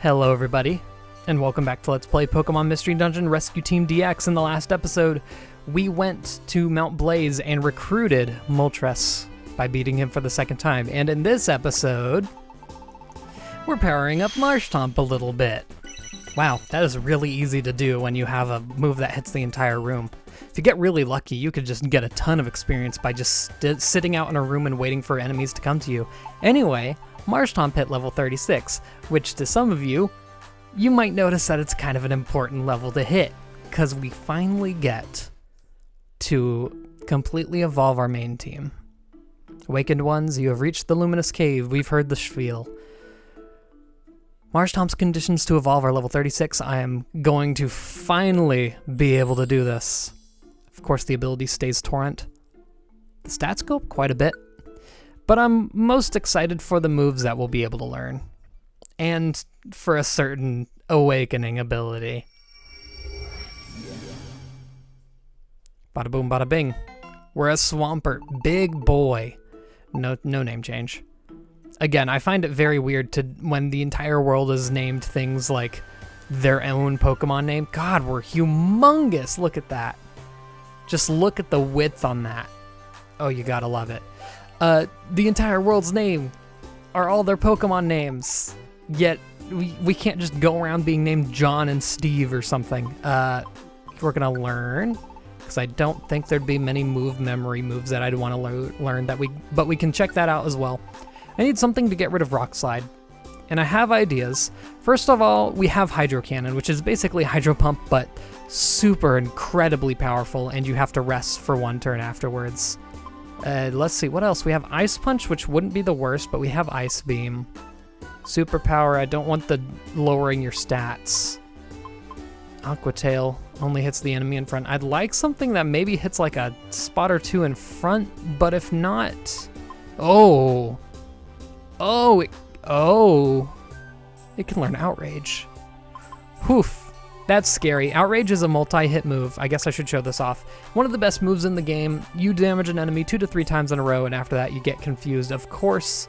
Hello everybody, and welcome back to Let's Play Pokemon Mystery Dungeon Rescue Team DX. In the last episode, we went to Mount Blaze and recruited Moltres by beating him for the second time. And in this episode, we're powering up Marshtomp a little bit. Wow, that is really easy to do when you have a move that hits the entire room. If you get really lucky, you could just get a ton of experience by just sitting out in a room and waiting for enemies to come to you. Anyway, Marshtomp hit level 36, which to some of you, you might notice that it's kind of an important level to hit, because we finally get to completely evolve our main team. Awakened ones, you have reached the Luminous Cave. We've heard the spiel. Marshtomp's conditions to evolve are level 36. I am going to finally be able to do this. Of course, the ability stays Torrent. The stats go up quite a bit, but I'm most excited for the moves that we'll be able to learn, and for a certain awakening ability. Bada boom, bada bing. We're a Swampert, big boy. No name change. Again, I find it very weird when the entire world is named things like their own Pokemon name. God, we're humongous. Look at that. Just look at the width on that. Oh, you gotta love it. The entire world's name are all their Pokemon names, yet we can't just go around being named John and Steve or something. We're gonna learn, because I don't think there'd be many memory moves that I'd want to learn but we can check that out as well. I need something to get rid of Rock Slide, and I have ideas. First of all, we have Hydro Cannon, which is basically Hydro Pump, but super incredibly powerful, and you have to rest for one turn afterwards. Let's see, what else? We have Ice Punch, which wouldn't be the worst, but we have Ice Beam. Superpower, I don't want the lowering your stats. Aqua Tail only hits the enemy in front. I'd like something that maybe hits like a spot or two in front, but if not... It can learn Outrage. Woof. That's scary. Outrage is a multi-hit move. I guess I should show this off. One of the best moves in the game. You damage an enemy 2 to 3 times in a row, and after that you get confused. Of course,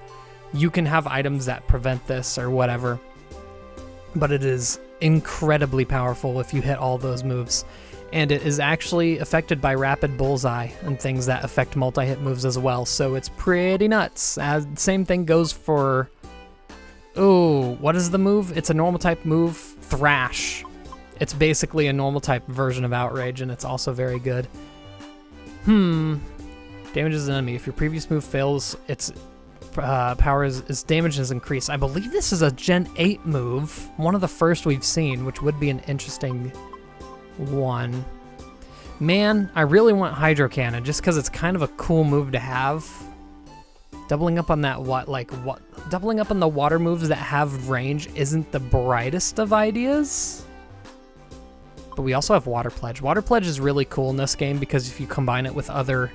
you can have items that prevent this or whatever, but it is incredibly powerful if you hit all those moves. And it is actually affected by Rapid Bullseye and things that affect multi-hit moves as well, so it's pretty nuts. Same thing goes for... Oh, what is the move? It's a normal type move, Thrash. It's basically a normal type version of Outrage, and it's also very good. Damages an enemy. If your previous move fails, its its damage is increased. I believe this is a Gen 8 move, one of the first we've seen, which would be an interesting one. Man, I really want Hydro Cannon, just because it's kind of a cool move to have. Doubling up on that doubling up on the water moves that have range isn't the brightest of ideas. But we also have Water Pledge. Water Pledge is really cool in this game because if you combine it with other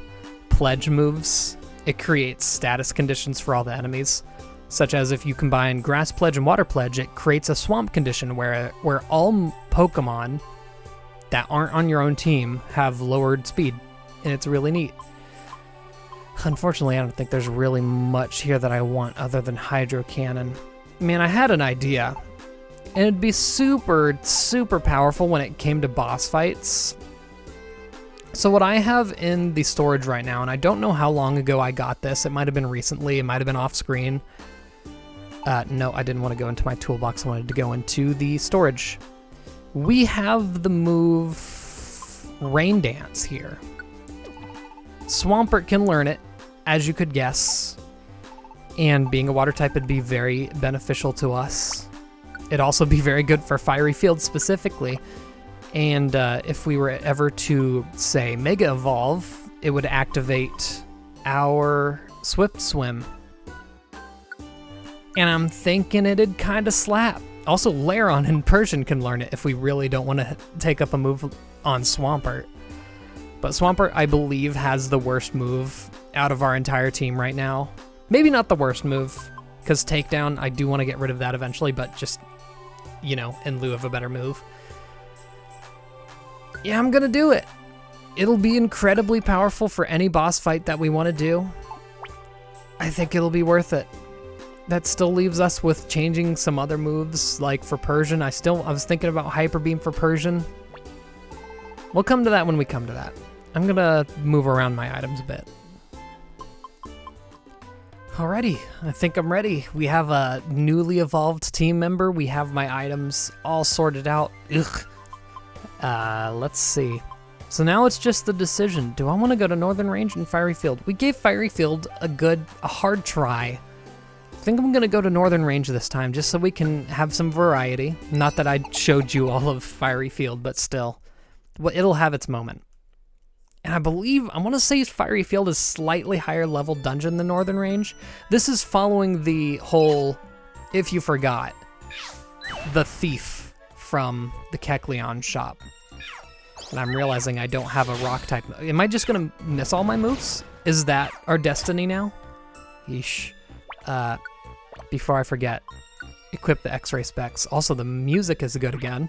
pledge moves, it creates status conditions for all the enemies. Such as if you combine Grass Pledge and Water Pledge, it creates a Swamp condition where all Pokemon that aren't on your own team have lowered speed, and it's really neat. Unfortunately, I don't think there's really much here that I want other than Hydro Cannon. Man, I had an idea. And it'd be super, super powerful when it came to boss fights. So what I have in the storage right now, and I don't know how long ago I got this. It might have been recently. It might have been off screen. No, I didn't want to go into my toolbox. I wanted to go into the storage. We have the move Rain Dance here. Swampert can learn it, as you could guess. And being a water type, it'd be very beneficial to us. It'd also be very good for Fiery Field specifically. And if we were ever to, say, Mega Evolve, it would activate our Swift Swim. And I'm thinking it'd kind of slap. Also, Lairon in Persian can learn it if we really don't want to take up a move on Swampert. But Swampert, I believe, has the worst move out of our entire team right now. Maybe not the worst move, because Takedown, I do want to get rid of that eventually, but just, you know, in lieu of a better move. Yeah, I'm gonna do it. It'll be incredibly powerful for any boss fight that we want to do. I think it'll be worth it. that still leaves us with changing some other moves, like for Persian. I was thinking about Hyper Beam for Persian. We'll come to that when we come to that. I'm gonna move around my items a bit. Alrighty, I think I'm ready. We have a newly evolved team member. We have my items all sorted out. Ugh. Let's see. So now it's just the decision. Do I want to go to Northern Range and Fiery Field? We gave Fiery Field a hard try. I think I'm going to go to Northern Range this time, just so we can have some variety. Not that I showed you all of Fiery Field, but still. Well, it'll have its moment. And I want to say Fiery Field is slightly higher level dungeon than Northern Range. This is following the whole, if you forgot, the thief from the Kecleon shop. And I'm realizing I don't have a rock type. Am I just gonna miss all my moves? Is that our destiny now? Yeesh. Before I forget, equip the X-ray specs. Also, the music is good again.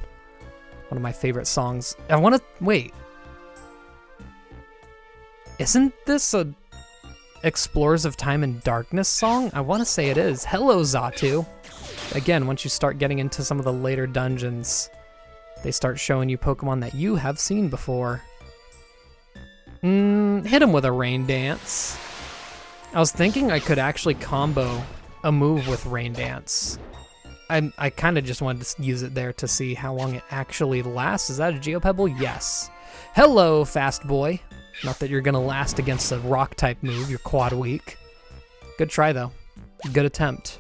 One of my favorite songs. Wait. Isn't this a Explorers of Time and Darkness song? I want to say it is. Hello, Xatu. Again, once you start getting into some of the later dungeons, they start showing you Pokemon that you have seen before. Hit him with a Rain Dance. I was thinking I could actually combo a move with Rain Dance. I kind of just wanted to use it there to see how long it actually lasts. Is that a Geopebble? Yes. Hello, fast boy. Not that you're gonna last against a rock type move, you're quad weak. Good try though. Good attempt.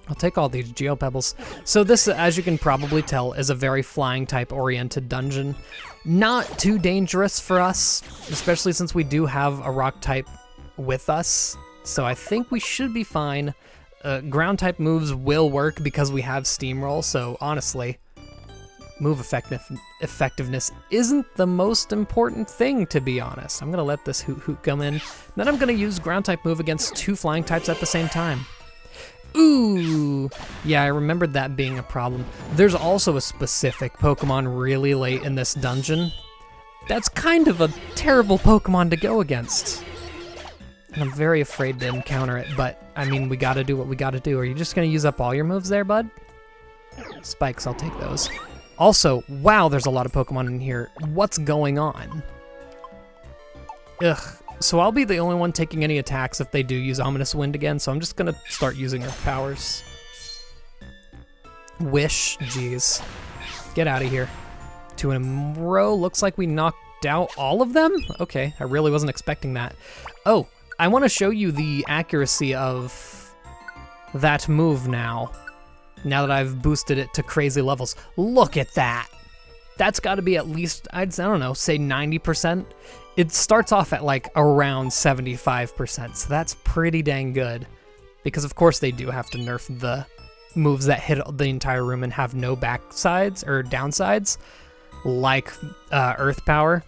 I'll take all these Geopebbles. So this, as you can probably tell, is a very flying type oriented dungeon. Not too dangerous for us, especially since we do have a rock type with us. So I think we should be fine. Ground type moves will work because we have Steamroll, so honestly, move effectiveness isn't the most important thing, to be honest. I'm gonna let this Hoot come in. Then I'm gonna use ground type move against 2 flying types at the same time. Ooh, yeah, I remembered that being a problem. There's also a specific Pokemon really late in this dungeon. That's kind of a terrible Pokemon to go against. And I'm very afraid to encounter it, but I mean, we gotta do what we gotta do. Are you just gonna use up all your moves there, bud? Spikes, I'll take those. Also, wow, there's a lot of Pokemon in here. What's going on? Ugh. So I'll be the only one taking any attacks if they do use Ominous Wind again, so I'm just gonna start using Earth powers. Wish, jeez. Get out of here. 2 in a row, looks like we knocked out all of them? Okay, I really wasn't expecting that. Oh, I wanna show you the accuracy of that move now that I've boosted it to crazy levels. Look at that. That's gotta be at least, I don't know, say 90%. It starts off at like around 75%, so that's pretty dang good. Because of course they do have to nerf the moves that hit the entire room and have no backsides or downsides, like Earth Power.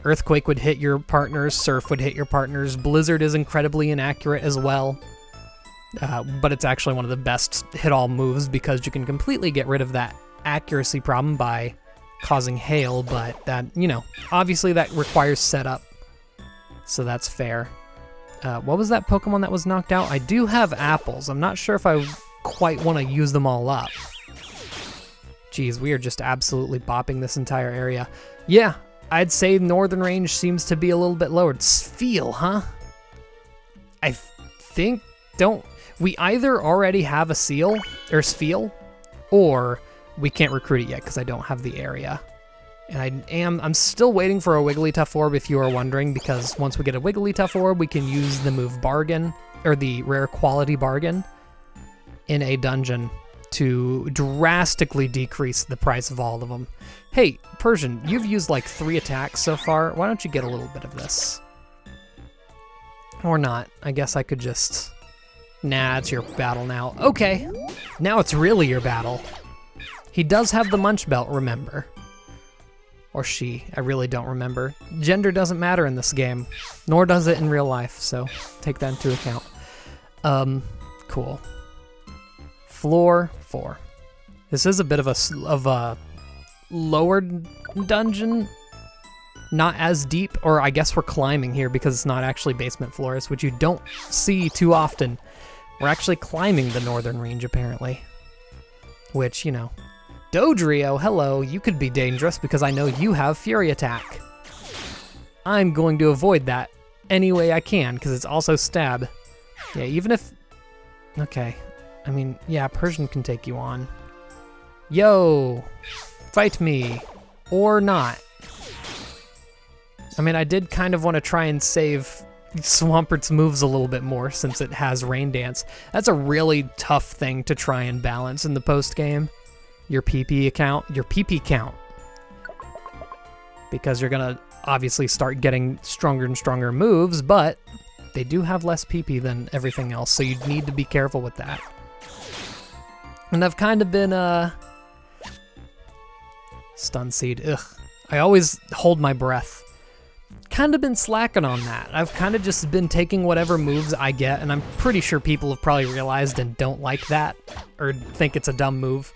Earthquake would hit your partners, Surf would hit your partners, Blizzard is incredibly inaccurate as well. But it's actually one of the best hit-all moves because you can completely get rid of that accuracy problem by causing hail, but that, you know, obviously that requires setup, so that's fair. What was that Pokemon that was knocked out? I do have apples. I'm not sure if I quite want to use them all up. Geez, we are just absolutely bopping this entire area. Yeah, I'd say Northern Range seems to be a little bit lowered. Spheal, huh? I think, we either already have a Seal, or Spheal, or we can't recruit it yet because I don't have the area. And I'm still waiting for a Wigglytuff Orb, if you are wondering, because once we get a Wigglytuff Orb, we can use the move Bargain, or the rare quality Bargain, in a dungeon to drastically decrease the price of all of them. Hey, Persian, you've used like 3 attacks so far. Why don't you get a little bit of this? Or not. I guess I could just... Nah, it's your battle now. Okay, now it's really your battle. He does have the Munch Belt, remember. Or she, I really don't remember. Gender doesn't matter in this game, nor does it in real life, so take that into account. Cool. Floor 4. This is a bit of a lower dungeon, not as deep, or I guess we're climbing here because it's not actually basement floors, which you don't see too often. We're actually climbing the northern range, apparently. Which, you know. Dodrio, hello, you could be dangerous because I know you have Fury Attack. I'm going to avoid that any way I can because it's also stab. Yeah, even if... Okay. I mean, yeah, Persian can take you on. Yo! Fight me. Or not. I mean, I did kind of want to try and save Swampert's moves a little bit more since it has Rain Dance. That's a really tough thing to try and balance in the post-game. Your PP count. Because you're gonna obviously start getting stronger and stronger moves, but they do have less PP than everything else, so you need to be careful with that. And I've kind of been, Stun Seed, ugh. I always hold my breath. Kind of been slacking on that. I've kind of just been taking whatever moves I get, and I'm pretty sure people have probably realized and don't like that, or think it's a dumb move.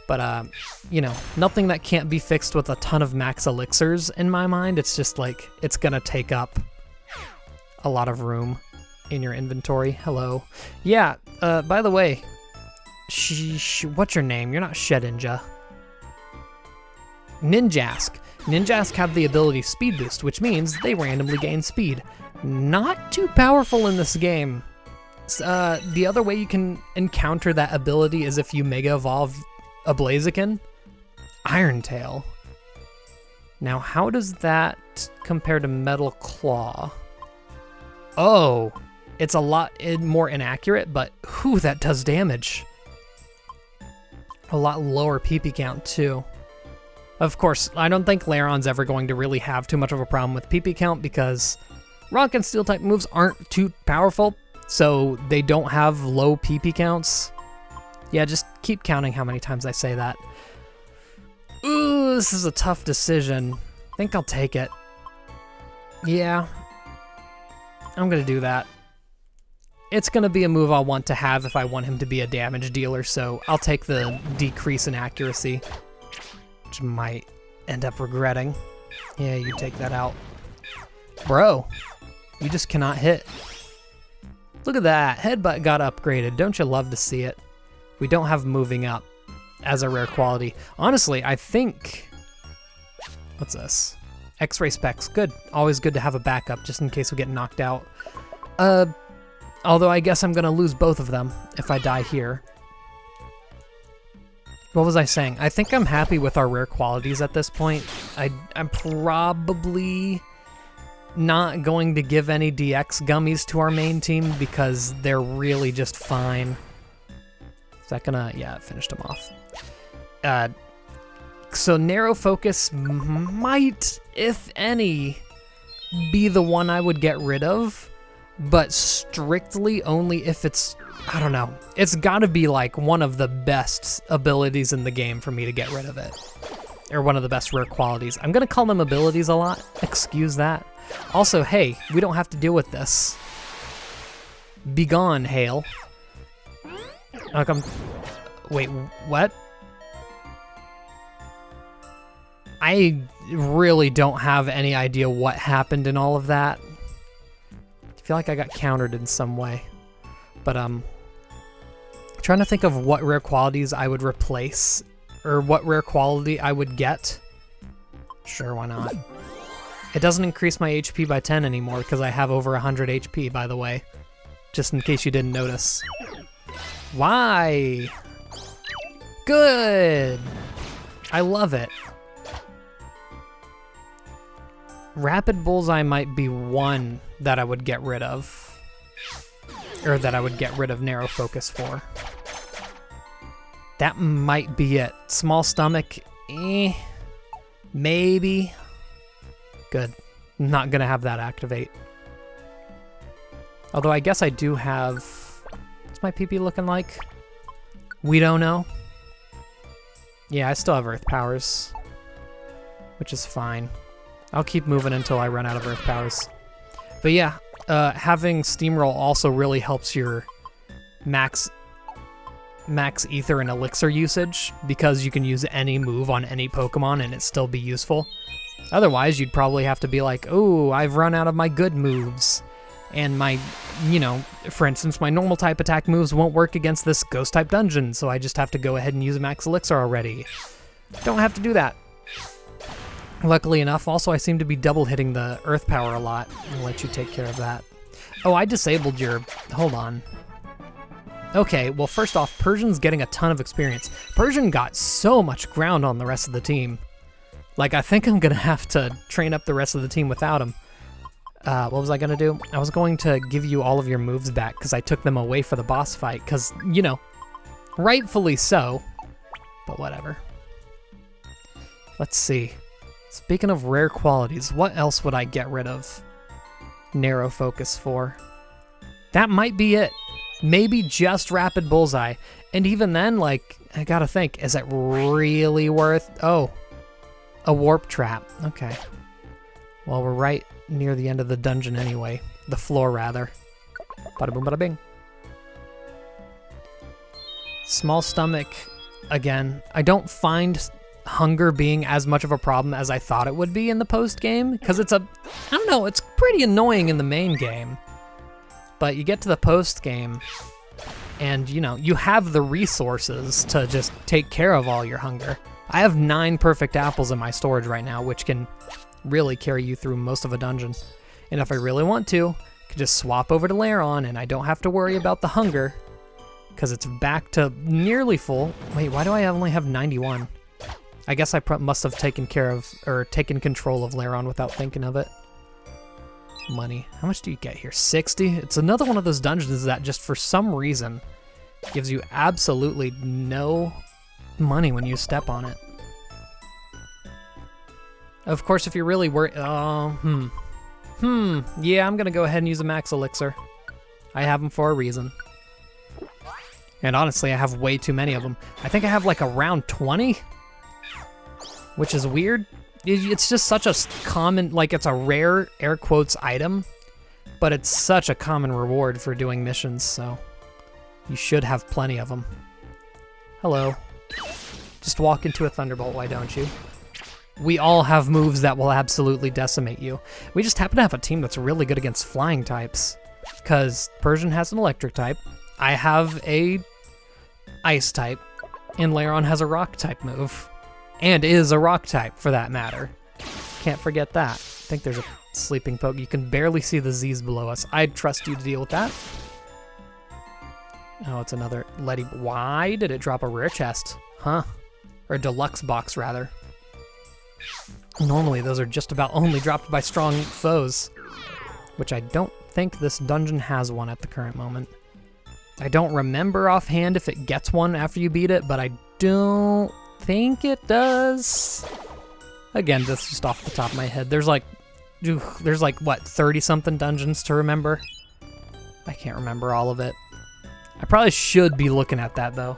But, you know, nothing that can't be fixed with a ton of max elixirs in my mind. It's just like, it's gonna take up a lot of room in your inventory. Hello. Yeah, by the way, what's your name? You're not Shedinja. Ninjask. Ninjask have the ability Speed Boost, which means they randomly gain speed. Not too powerful in this game. The other way you can encounter that ability is if you Mega Evolve a Blaziken. Iron Tail. Now, how does that compare to Metal Claw? Oh, it's a lot more inaccurate, but whew, that does damage. A lot lower PP count, too. Of course, I don't think Laron's ever going to really have too much of a problem with PP count because Rock and Steel type moves aren't too powerful, so they don't have low PP counts. Yeah, just keep counting how many times I say that. Ooh, this is a tough decision. I think I'll take it. Yeah, I'm gonna do that. It's gonna be a move I'll want to have if I want him to be a damage dealer, so I'll take the decrease in accuracy, which might end up regretting. Yeah, you take that out. Bro, you just cannot hit. Look at that, Headbutt got upgraded. Don't you love to see it? We don't have moving up as a rare quality. Honestly, I think... What's this? X-ray specs, good. Always good to have a backup just in case we get knocked out. Although I guess I'm gonna lose both of them if I die here. What was I saying? I think I'm happy with our rare qualities at this point. I'm probably not going to give any DX gummies to our main team because they're really just fine. Is that gonna... Yeah, it finished him off. So Narrow Focus might, if any, be the one I would get rid of, but strictly only if it's... I don't know. It's gotta be like one of the best abilities in the game for me to get rid of it. Or one of the best rare qualities. I'm gonna call them abilities a lot. Excuse that. Also, hey, we don't have to deal with this. Be gone, Hail. Like wait, what? I really don't have any idea what happened in all of that. I feel like I got countered in some way. But, trying to think of what rare qualities I would replace, or what rare quality I would get. Sure, why not? It doesn't increase my HP by 10 anymore because I have over 100 HP, by the way. Just in case you didn't notice. Why? Good! I love it. Rapid Bullseye might be one that I would get rid of. Or that I would get rid of Narrow Focus for. That might be it. Small Stomach, maybe. Good. I'm not gonna have that activate. Although I guess I do have... What's my PP looking like? We don't know. Yeah, I still have Earth Powers, which is fine. I'll keep moving until I run out of Earth Powers. But yeah, having Steamroll also really helps your max ether and elixir usage because you can use any move on any Pokemon and it still be useful. Otherwise, you'd probably have to be like, oh, I've run out of my good moves and my you know, for instance, my normal type attack moves won't work against this ghost type dungeon, so I just have to go ahead and use a max elixir already. Don't have to do that. Luckily enough, also I seem to be double hitting the earth power a lot. I'll let you take care of that. Oh, I disabled your... Hold on. Okay, well first off, Persian's getting a ton of experience. Persian got so much ground on the rest of the team. Like, I think I'm gonna have to train up the rest of the team without him. What was I gonna do? I was going to give you all of your moves back because I took them away for the boss fight because, you know, rightfully so, but whatever. Let's see. Speaking of rare qualities, what else would I get rid of narrow focus for? That might be it. Maybe just rapid bullseye. And even then, like, I gotta think, is it really worth... Oh, a warp trap. Okay. Well, we're right near the end of the dungeon anyway. The floor, rather. Bada boom, bada bing. Small stomach, again. I don't find hunger being as much of a problem as I thought it would be in the post-game, because it's I don't know, it's pretty annoying in the main game. But you get to the post-game, and, you know, you have the resources to just take care of all your hunger. I have 9 perfect apples in my storage right now, which can really carry you through most of a dungeon. And if I really want to, I can just swap over to Laron, and I don't have to worry about the hunger, because it's back to nearly full. Wait, why do I only have 91? I guess I must have taken care of, or taken control of Laron without thinking of it. Money. How much do you get here? 60? It's another one of those dungeons that just for some reason gives you absolutely no money when you step on it. Of course, if you're really worried... yeah, I'm gonna go ahead and use a max elixir. I have them for a reason. And honestly, I have way too many of them. I think I have like around 20? Which is weird. It's just such a common, like it's a rare, air quotes, item, but it's such a common reward for doing missions, so you should have plenty of them. Hello. Just walk into a Thunderbolt, why don't you? We all have moves that will absolutely decimate you. We just happen to have a team that's really good against flying types, because Persian has an electric type, I have a ice type, and Laron has a rock type move. And is a rock type, for that matter. Can't forget that. I think there's a sleeping poke. You can barely see the Z's below us. I'd trust you to deal with that. Oh, it's another Letty. Why did it drop a rare chest? Huh? Or a deluxe box, rather. Normally, those are just about only dropped by strong foes. Which I don't think this dungeon has one at the current moment. I don't remember offhand if it gets one after you beat it, but I don't... think it does. Again, that's just off the top of my head. There's like what, 30 something dungeons to remember? I can't remember all of it. I probably should be looking at that though.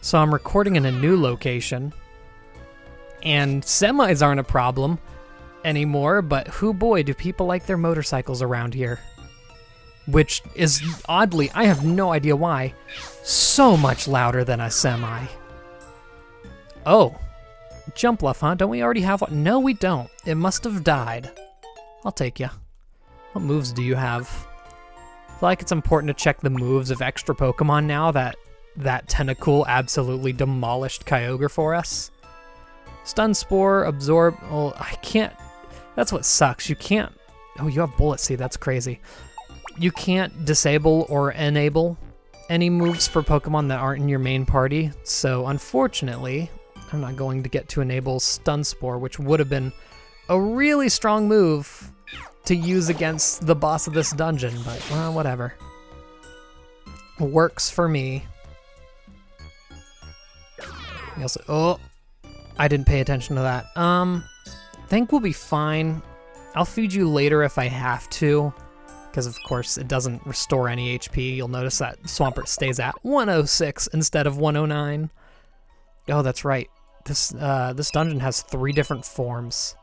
So I'm recording in a new location, and semis aren't a problem anymore, but hoo boy, do people like their motorcycles around here. Which is, oddly, I have no idea why, so much louder than a semi. Oh, jump bluff, huh? Don't we already have one? No, we don't. It must have died. I'll take you. What moves do you have? I feel like it's important to check the moves of extra Pokemon now that Tentacool absolutely demolished Kyogre for us. Stun Spore, Absorb, oh, I can't, that's what sucks. You can't, oh, you have Bullet Seed, that's crazy. You can't disable or enable any moves for Pokemon that aren't in your main party, so unfortunately, I'm not going to get to enable Stun Spore, which would have been a really strong move to use against the boss of this dungeon, but, well, whatever. Works for me. Also, oh, I didn't pay attention to that. Think we'll be fine. I'll feed you later if I have to. Because, of course, it doesn't restore any HP. You'll notice that Swampert stays at 106 instead of 109. Oh, that's right. This dungeon has 3 different forms.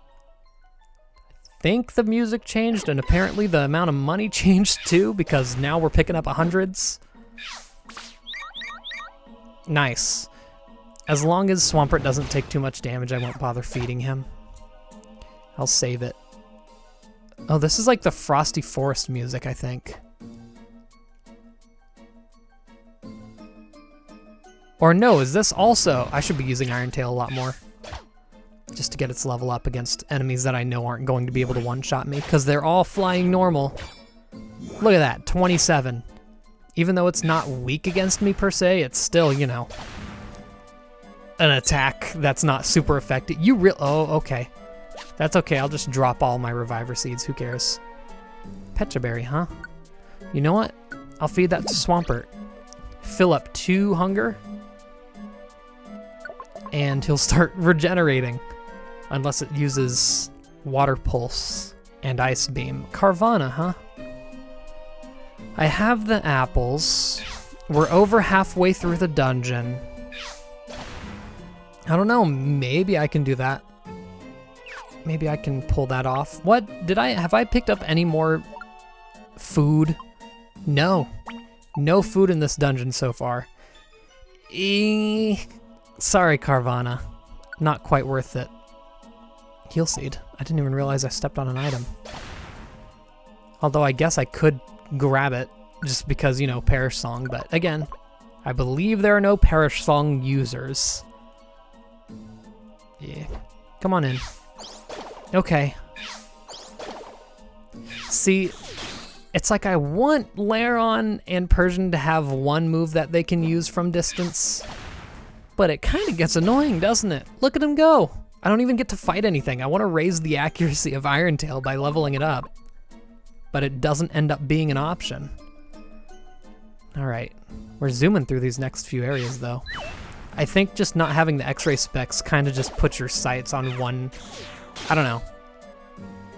I think the music changed, and apparently the amount of money changed too, because now we're picking up 100s. Nice. As long as Swampert doesn't take too much damage, I won't bother feeding him. I'll save it. Oh, this is like the Frosty Forest music, I think. Or no, is this also... I should be using Iron Tail a lot more. Just to get its level up against enemies that I know aren't going to be able to one-shot me, because they're all flying normal. Look at that, 27. Even though it's not weak against me per se, it's still, you know, an attack that's not super effective. Oh, okay. That's okay, I'll just drop all my Reviver Seeds, who cares? Pecha Berry, huh? You know what? I'll feed that to Swampert. Fill up 2 hunger. And he'll start regenerating. Unless it uses Water Pulse and Ice Beam. Carvana, huh? I have the apples. We're over halfway through the dungeon. I don't know, maybe I can do that. Maybe I can pull that off. What? Have I picked up any more food? No. No food in this dungeon so far. Sorry, Carvana. Not quite worth it. Heal Seed. I didn't even realize I stepped on an item. Although I guess I could grab it just because, you know, Perish Song. But again, I believe there are no Perish Song users. Yeah. Come on in. Okay. See, it's like I want Lairon and Persian to have one move that they can use from distance. But it kind of gets annoying, doesn't it? Look at him go. I don't even get to fight anything. I want to raise the accuracy of Iron Tail by leveling it up. But it doesn't end up being an option. Alright. We're zooming through these next few areas, though. I think just not having the X-ray specs kind of just puts your sights on one... I don't know.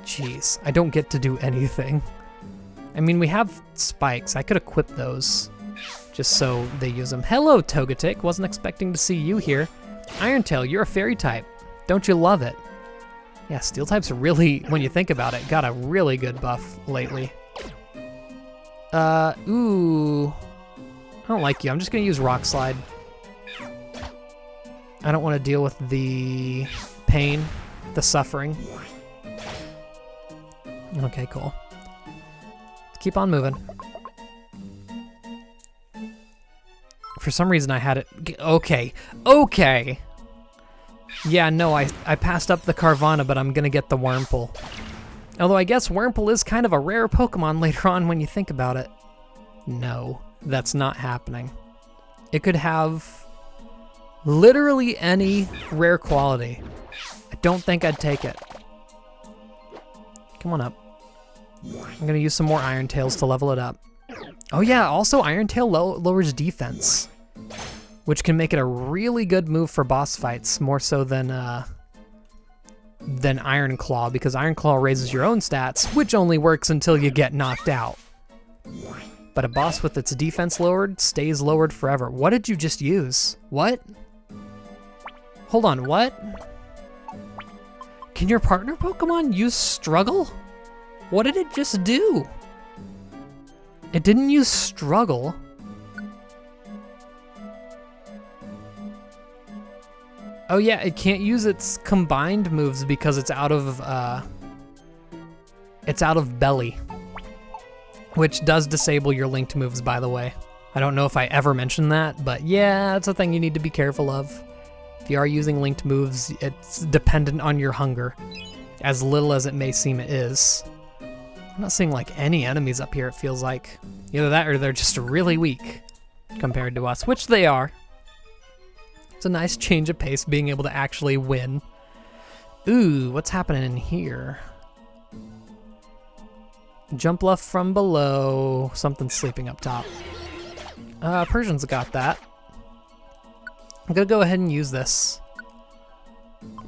Jeez, I don't get to do anything. I mean, we have spikes. I could equip those just so they use them. Hello, Togetic. Wasn't expecting to see you here. Iron Tail, you're a fairy type. Don't you love it? Yeah, Steel types really, when you think about it, got a really good buff lately. Ooh. I don't like you. I'm just gonna use Rock Slide. I don't want to deal with the pain, the suffering. Okay, cool. Keep on moving. For some reason I had it... Okay. Okay! Yeah, no, I passed up the Carvana, but I'm gonna get the Wurmple. Although I guess Wurmple is kind of a rare Pokemon later on when you think about it. No, that's not happening. It could have literally any rare quality. I don't think I'd take it. Come on up. I'm gonna use some more Iron Tails to level it up. Oh yeah, also Iron Tail lowers defense, which can make it a really good move for boss fights, more so than Iron Claw, because Iron Claw raises your own stats, which only works until you get knocked out. But a boss with its defense lowered stays lowered forever. What did you just use? What? Hold on, what? Can your partner Pokemon use Struggle? What did it just do? It didn't use Struggle. Oh yeah, it can't use its combined moves because it's out of Belly, which does disable your linked moves, by the way. I don't know if I ever mentioned that, but yeah, it's a thing you need to be careful of. If you are using linked moves, it's dependent on your hunger, as little as it may seem it is. I'm not seeing like any enemies up here, it feels like. Either that or they're just really weak compared to us, which they are. It's a nice change of pace being able to actually win. Ooh, what's happening in here? Jump left from below. Something's sleeping up top. Persian's got that. I'm gonna go ahead and use this.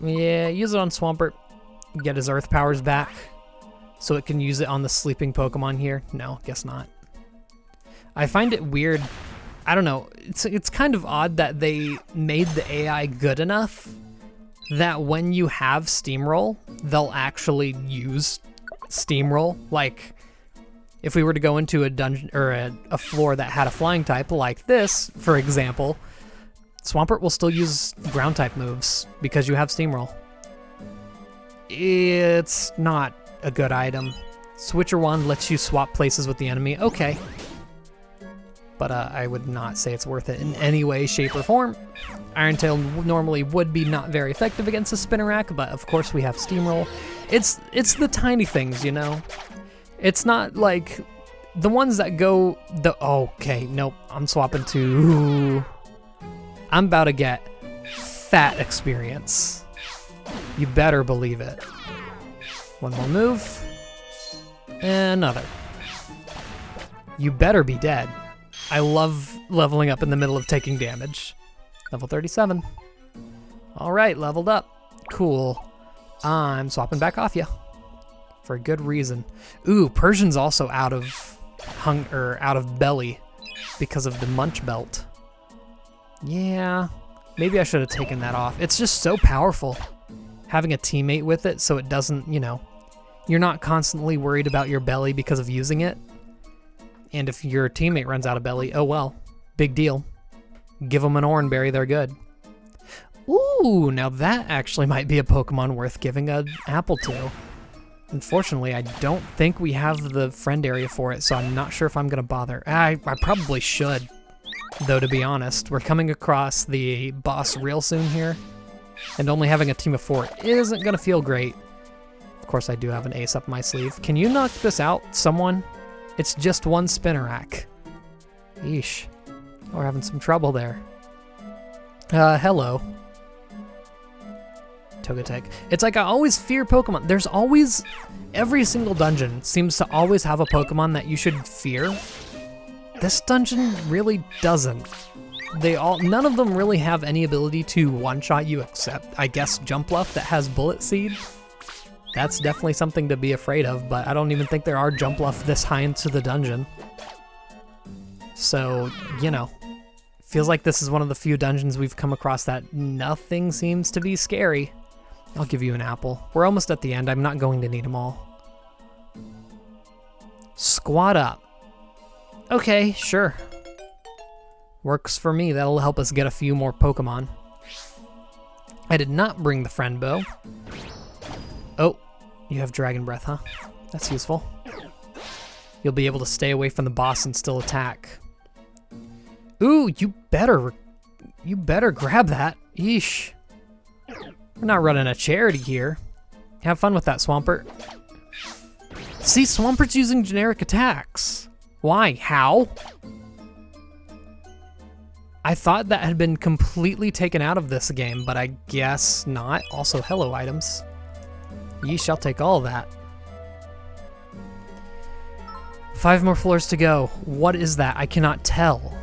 Yeah, use it on Swampert. Get his earth powers back. So it can use it on the sleeping Pokemon here. No, guess not. I find it weird. I don't know. It's kind of odd that they made the AI good enough that when you have Steamroll, they'll actually use Steamroll. Like, if we were to go into a dungeon or a floor that had a flying type like this, for example, Swampert will still use ground type moves because you have Steamroll. It's not a good item. Switcher wand lets you swap places with the enemy. Okay. But I would not say it's worth it in any way, shape, or form. Iron Tail normally would be not very effective against a Spinnerack, but of course we have Steamroll. It's the tiny things, you know? It's not like the ones that go okay, nope, I'm swapping to... I'm about to get fat experience. You better believe it. One more move. Another. You better be dead. I love leveling up in the middle of taking damage. Level 37. All right, leveled up. Cool. I'm swapping back off ya. For a good reason. Ooh, Persian's also out of out of belly because of the munch belt. Yeah, maybe I should have taken that off. It's just so powerful having a teammate with it so it doesn't, you know, you're not constantly worried about your belly because of using it. And if your teammate runs out of belly, oh well, big deal. Give them an Oranberry, they're good. Ooh, now that actually might be a Pokemon worth giving an apple to. Unfortunately, I don't think we have the friend area for it, so I'm not sure if I'm gonna bother. I probably should, though, to be honest. We're coming across the boss real soon here, and only having a team of 4 isn't gonna feel great. Of course, I do have an ace up my sleeve. Can you knock this out, someone? It's just one Spinnerack. Yeesh. We're having some trouble there. Hello. Togetic. It's like I always fear Pokemon. There's always... Every single dungeon seems to always have a Pokemon that you should fear. This dungeon really doesn't. None of them really have any ability to one-shot you except, I guess, Jumpluff that has Bullet Seed. That's definitely something to be afraid of, but I don't even think there are Jumpluff this high into the dungeon. So, you know, feels like this is one of the few dungeons we've come across that nothing seems to be scary. I'll give you an apple. We're almost at the end. I'm not going to need them all. Squat up. Okay, sure. Works for me. That'll help us get a few more Pokemon. I did not bring the friend bow. Oh, you have Dragon Breath, huh? That's useful. You'll be able to stay away from the boss and still attack. Ooh, you better grab that. Yeesh. We're not running a charity here. Have fun with that, Swampert. See, Swampert's using generic attacks. Why? How? I thought that had been completely taken out of this game, but I guess not. Also, hello items. Yeesh, I'll take all of that. 5 more floors to go. What is that? I cannot tell.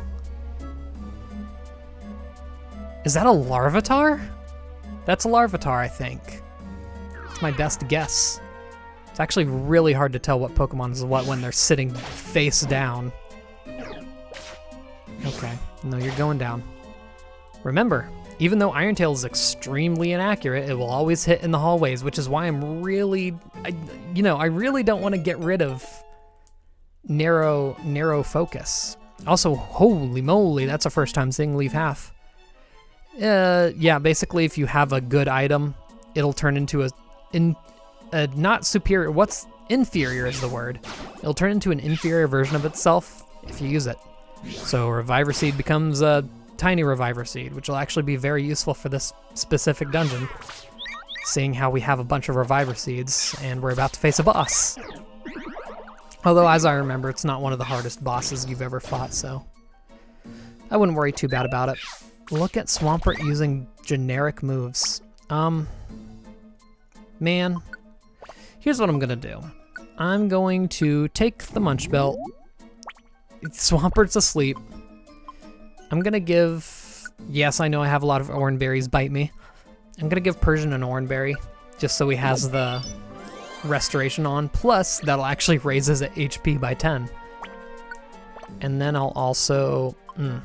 Is that a Larvitar? That's a Larvitar, I think. It's my best guess. It's actually really hard to tell what Pokemon is what when they're sitting face down. Okay, no, you're going down. Remember, even though Iron Tail is extremely inaccurate, it will always hit in the hallways, which is why I'm really, I really don't want to get rid of narrow focus. Also, holy moly, that's the first time seeing Leaf Half. Yeah, basically if you have a good item, it'll turn into a not superior, what's inferior is the word. It'll turn into an inferior version of itself if you use it. So Reviver Seed becomes a tiny Reviver Seed, which will actually be very useful for this specific dungeon, seeing how we have a bunch of Reviver Seeds and we're about to face a boss. Although, as I remember, it's not one of the hardest bosses you've ever fought, so I wouldn't worry too bad about it. Look at Swampert using generic moves. Man, here's what I'm gonna do. I'm going to take the Munch Belt. Swampert's asleep. I'm gonna give, yes, I know I have a lot of Oranberries bite me. I'm gonna give Persian an Oranberry, just so he has the restoration on, plus that'll actually raise his HP by 10. And then I'll also, you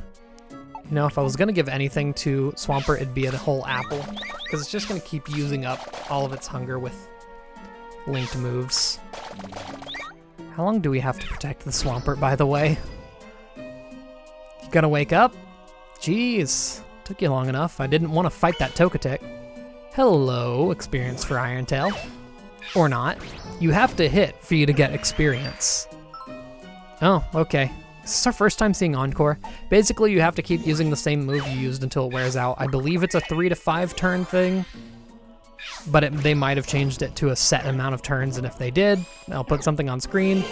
know, if I was gonna give anything to Swampert, it'd be a whole apple, because it's just gonna keep using up all of its hunger with linked moves. How long do we have to protect the Swampert, by the way? You gonna wake up? Jeez, took you long enough. I didn't want to fight that Togetic. Hello, experience for Iron Tail. Or not. You have to hit for you to get experience. Oh, okay. This is our first time seeing Encore. Basically, you have to keep using the same move you used until it wears out. I believe it's a 3 to 5 turn thing, but they might have changed it to a set amount of turns, and if they did, I'll put something on screen.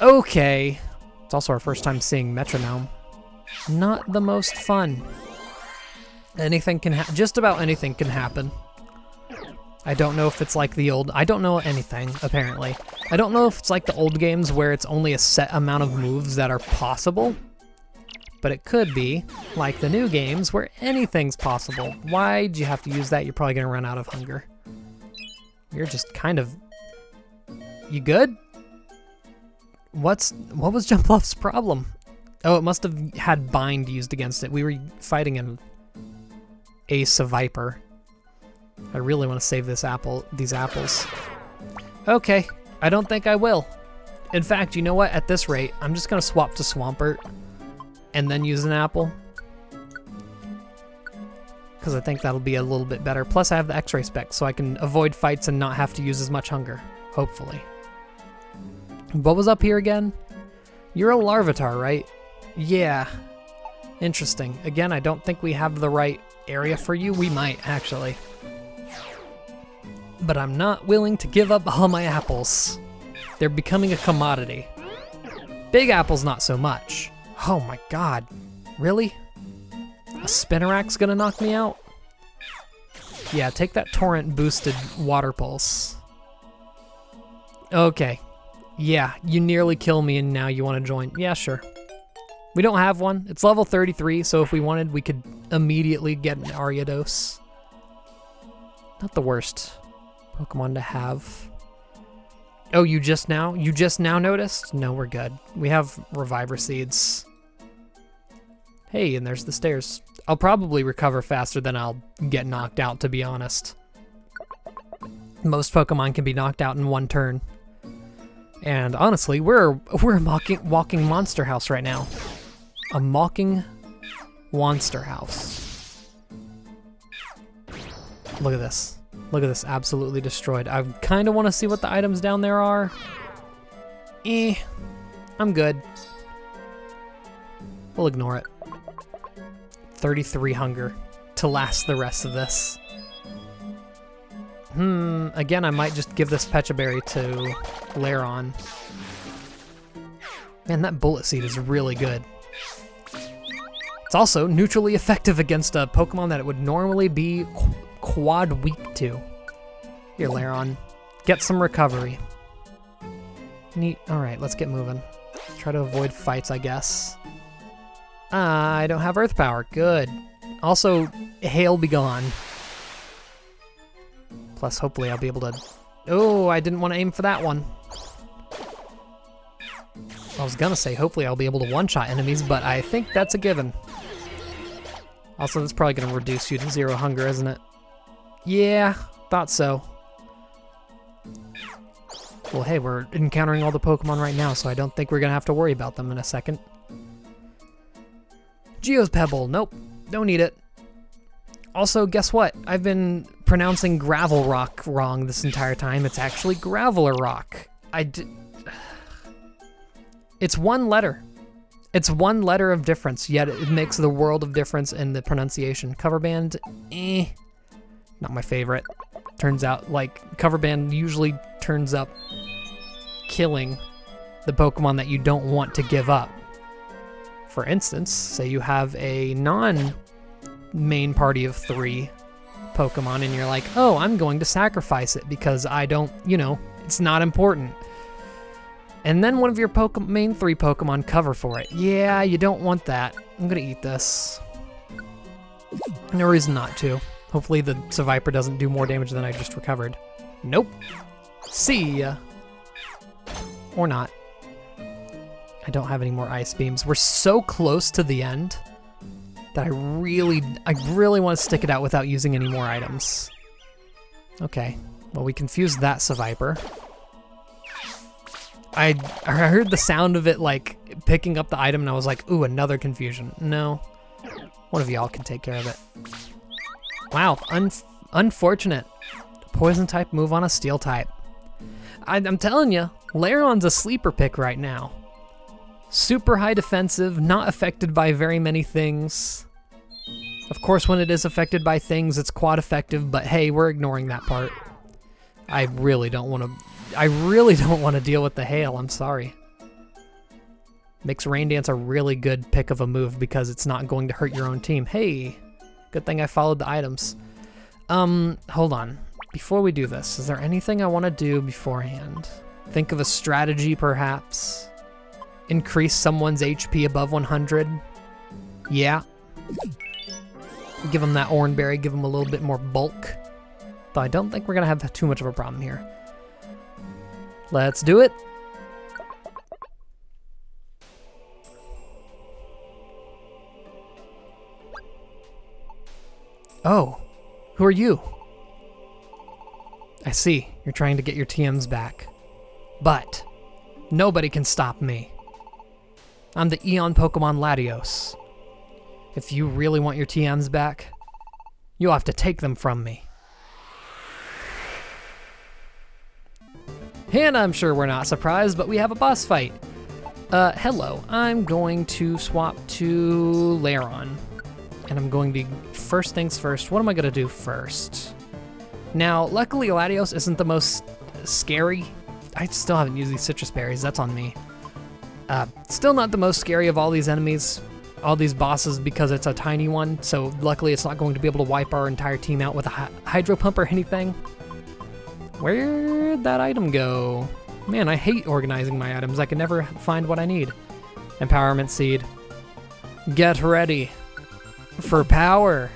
Okay. It's also our first time seeing Metronome. Not the most fun. Anything can just about anything can happen. I don't know if it's like the old, I don't know anything, apparently. I don't know if it's like the old games where it's only a set amount of moves that are possible, but it could be like the new games where anything's possible. Why'd you have to use that? You're probably gonna run out of hunger. You're just kind of, you good? What was Jumpluff's problem? Oh, it must have had bind used against it. We were fighting an Ace of Viper. I really want to save these apples. Okay, I don't think I will. In fact, you know what? At this rate, I'm just gonna swap to Swampert and then use an apple, because I think that'll be a little bit better. Plus I have the X-ray spec, so I can avoid fights and not have to use as much hunger, hopefully. What was up here again? You're a Larvitar, right? Yeah. Interesting. Again, I don't think we have the right area for you. We might, actually. But I'm not willing to give up all my apples. They're becoming a commodity. Big apples, not so much. Oh my god. Really? A Spinarak's gonna knock me out? Yeah, take that torrent boosted water pulse. Okay. Yeah, you nearly kill me and now you want to join. Yeah, sure. We don't have one. It's level 33, so if we wanted, we could immediately get an Ariados. Not the worst Pokemon to have. Oh, you just now noticed? No, we're good. We have Reviver Seeds. Hey, and there's the stairs. I'll probably recover faster than I'll get knocked out, to be honest. Most Pokemon can be knocked out in one turn. And honestly, we're a walking monster house right now. A mocking monster house. Look at this. Look at this, absolutely destroyed. I kind of want to see what the items down there are. I'm good. We'll ignore it. 33 hunger to last the rest of this. Again, I might just give this Pecha Berry to Lairon. Man, that Bullet Seed is really good. It's also neutrally effective against a Pokemon that it would normally be quad weak to. Here, Lairon, get some recovery. Neat. Alright, let's get moving. Try to avoid fights, I guess. I don't have Earth Power. Good. Also, Hail be gone. Plus, hopefully I'll be able to... Oh, I didn't want to aim for that one. I was gonna say, hopefully I'll be able to one-shot enemies, but I think that's a given. Also, that's probably gonna reduce you to 0 hunger, isn't it? Yeah, thought so. Well, hey, we're encountering all the Pokemon right now, so I don't think we're gonna have to worry about them in a second. Geo's Pebble, nope, don't need it. Also, guess what? I've been pronouncing Gravel Rock wrong this entire time. It's actually Graveler Rock. It's one letter. It's one letter of difference, yet it makes the world of difference in the pronunciation. Cover Band, not my favorite. Turns out, like, Cover Band usually turns up killing the Pokemon that you don't want to give up. For instance, say you have a non-main party of 3 Pokemon and you're like, oh, I'm going to sacrifice it because I don't, it's not important. And then one of your main 3 Pokemon cover for it. Yeah, you don't want that. I'm gonna eat this. No reason not to. Hopefully the Seviper doesn't do more damage than I just recovered. Nope. See ya. Or not. I don't have any more Ice Beams. We're so close to the end that I really want to stick it out without using any more items. Okay. Well, we confused that Seviper. I heard the sound of it, like, picking up the item, and I was like, ooh, another confusion. No. One of y'all can take care of it. Wow, unfortunate. Poison type move on a steel type. I'm telling you, Lairon's a sleeper pick right now. Super high defensive, not affected by very many things. Of course, when it is affected by things, it's quad effective, but hey, we're ignoring that part. I really don't want to deal with the hail, I'm sorry. Makes Rain Dance a really good pick of a move because it's not going to hurt your own team. Hey, good thing I followed the items. Hold on. Before we do this, is there anything I want to do beforehand? Think of a strategy, perhaps? Increase someone's HP above 100? Yeah. Give them that Oranberry, give them a little bit more bulk. Though I don't think we're going to have too much of a problem here. Let's do it. Oh, who are you? I see, you're trying to get your TMs back. But nobody can stop me. I'm the Eon Pokemon Latios. If you really want your TMs back, you'll have to take them from me. And I'm sure we're not surprised, but we have a boss fight. Hello, I'm going to swap to Lairon. And I'm going to, first things first, what am I gonna do first? Now, luckily Latios isn't the most scary. I still haven't used these citrus berries, that's on me. Still not the most scary of all these enemies, all these bosses, because it's a tiny one, so luckily it's not going to be able to wipe our entire team out with a hydro pump or anything. Where'd that item go? Man, I hate organizing my items. I can never find what I need. Empowerment Seed. Get ready for power.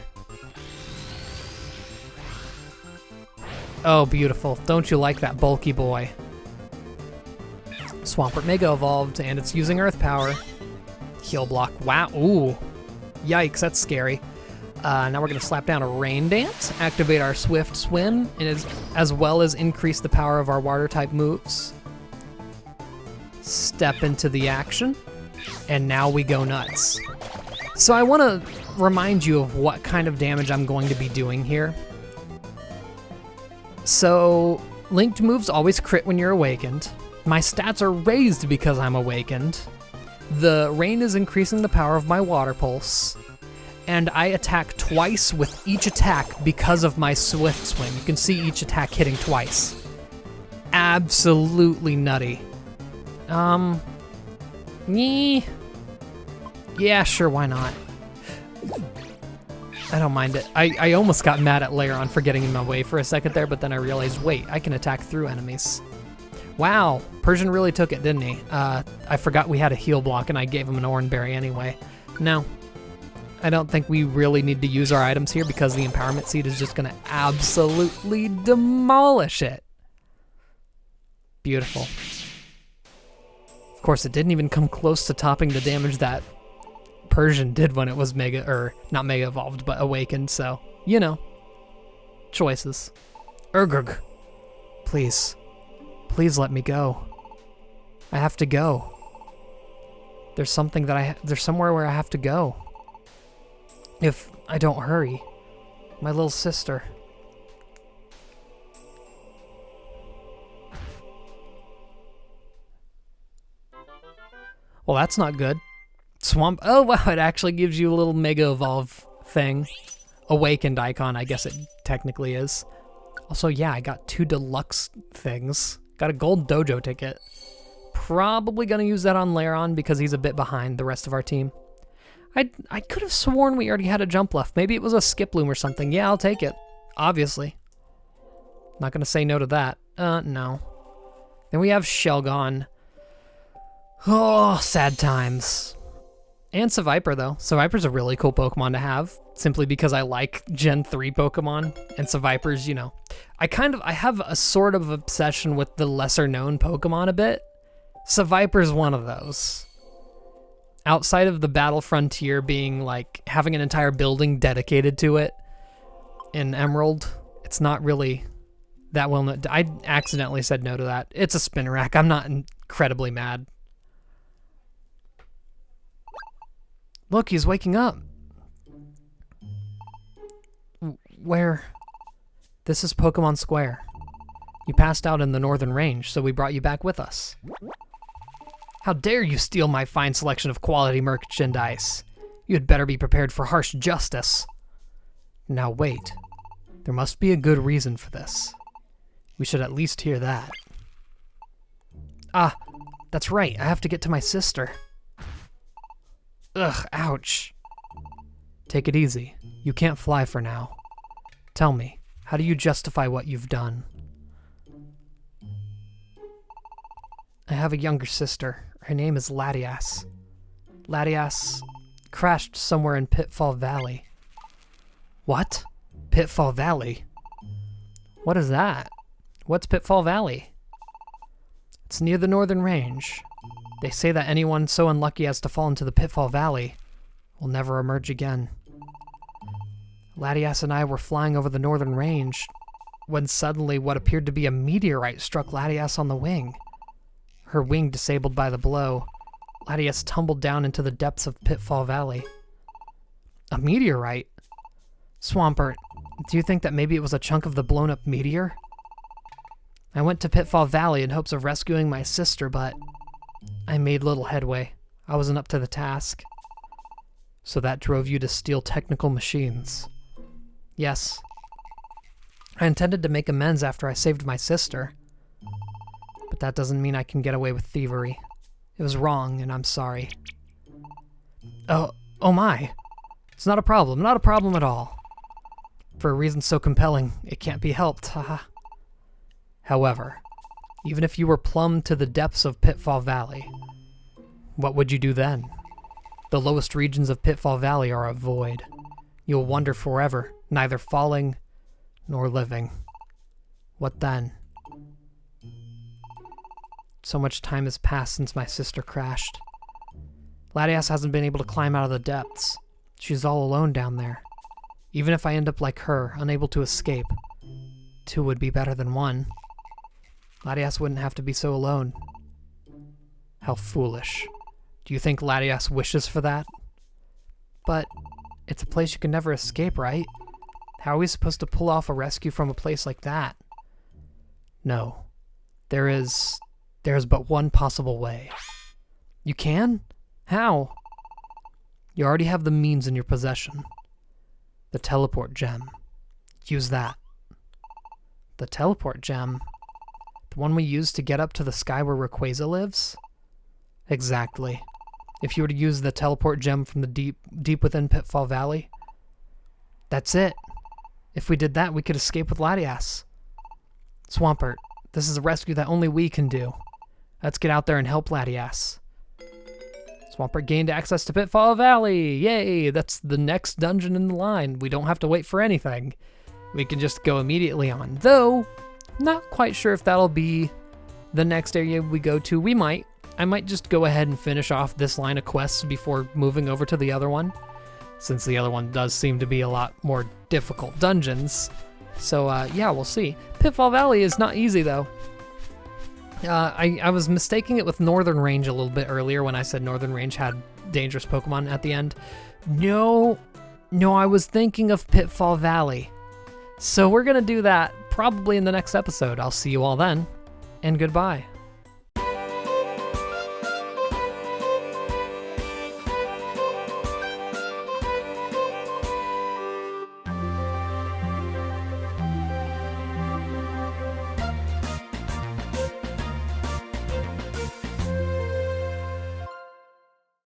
Oh, beautiful. Don't you like that bulky boy? Swampert Mega evolved, and it's using Earth Power. Heal Block. Wow. Ooh. Yikes, that's scary. Now we're going to slap down a Rain Dance, activate our Swift Swim, and as well as increase the power of our Water-type moves. Step into the action, and now we go nuts. So I want to remind you of what kind of damage I'm going to be doing here. So, linked moves always crit when you're awakened. My stats are raised because I'm awakened. The rain is increasing the power of my water pulse. And I attack twice with each attack because of my Swift Swim. You can see each attack hitting twice. Absolutely nutty. Yeah, sure, why not? I don't mind it. I almost got mad at Lairon for getting in my way for a second there, but then I realized, wait, I can attack through enemies. Wow, Persian really took it, didn't he? I forgot we had a heal block and I gave him an Oranberry anyway. No, I don't think we really need to use our items here because the Empowerment Seed is just gonna absolutely demolish it. Beautiful. Of course, it didn't even come close to topping the damage that Persian did when it was mega, or not mega evolved, but awakened, so, you know. Choices. Urgrug. Please. Please let me go. I have to go. There's something that there's somewhere where I have to go. If I don't hurry. My little sister. Well, that's not good. Swamp. Oh, wow, it actually gives you a little Mega Evolve thing. Awakened icon, I guess it technically is. Also, yeah, I got 2 deluxe things. Got a gold dojo ticket. Probably gonna use that on Lairon because he's a bit behind the rest of our team. I could have sworn we already had a jump left. Maybe it was a Skiploom or something. Yeah, I'll take it. Obviously. Not gonna say no to that. No. Then we have Shelgon. Oh, sad times. And Seviper, though. Seviper's a really cool Pokemon to have, simply because I like Gen 3 Pokemon, and Seviper's, you know, I have a sort of obsession with the lesser-known Pokemon a bit. Seviper's one of those. Outside of the Battle Frontier being, like, having an entire building dedicated to it in Emerald, it's not really that well known. I accidentally said no to that. It's a Spinarak. I'm not incredibly mad. Look, he's waking up. Where? This is Pokemon Square. You passed out in the northern range, so we brought you back with us. How dare you steal my fine selection of quality merchandise? You had better be prepared for harsh justice. Now wait. There must be a good reason for this. We should at least hear that. Ah, that's right. I have to get to my sister. Ugh, ouch. Take it easy. You can't fly for now. Tell me, how do you justify what you've done? I have a younger sister. Her name is Latios. Latios crashed somewhere in Pitfall Valley. What? Pitfall Valley? What is that? What's Pitfall Valley? It's near the northern range. They say that anyone so unlucky as to fall into the Pitfall Valley will never emerge again. Latios and I were flying over the northern range when suddenly what appeared to be a meteorite struck Latios on the wing. Her wing disabled by the blow, Latios tumbled down into the depths of Pitfall Valley. A meteorite? Swampert, do you think that maybe it was a chunk of the blown-up meteor? I went to Pitfall Valley in hopes of rescuing my sister, but I made little headway. I wasn't up to the task. So that drove you to steal technical machines? Yes. I intended to make amends after I saved my sister. But that doesn't mean I can get away with thievery. It was wrong, and I'm sorry. Oh my. It's not a problem. Not a problem at all. For a reason so compelling, it can't be helped, haha. However, even if you were plumbed to the depths of Pitfall Valley, what would you do then? The lowest regions of Pitfall Valley are a void. You'll wander forever, neither falling nor living. What then? So much time has passed since my sister crashed. Latios hasn't been able to climb out of the depths. She's all alone down there. Even if I end up like her, unable to escape, 2 would be better than 1. Latios wouldn't have to be so alone. How foolish. Do you think Latios wishes for that? But it's a place you can never escape, right? How are we supposed to pull off a rescue from a place like that? No. There's but one possible way. You can? How? You already have the means in your possession. The teleport gem. Use that. The teleport gem? The one we use to get up to the sky where Rayquaza lives? Exactly. If you were to use the teleport gem from the deep within Pitfall Valley, that's it. If we did that, we could escape with Latios. Swampert, this is a rescue that only we can do. Let's get out there and help Latios. Swampert gained access to Pitfall Valley! Yay! That's the next dungeon in the line. We don't have to wait for anything. We can just go immediately on. Though, not quite sure if that'll be the next area we go to. We might. I might just go ahead and finish off this line of quests before moving over to the other one, since the other one does seem to be a lot more difficult dungeons. So, yeah, we'll see. Pitfall Valley is not easy, though. I was mistaking it with Northern Range a little bit earlier when I said Northern Range had dangerous Pokemon at the end. No, I was thinking of Pitfall Valley. So we're going to do that probably in the next episode. I'll see you all then, and goodbye.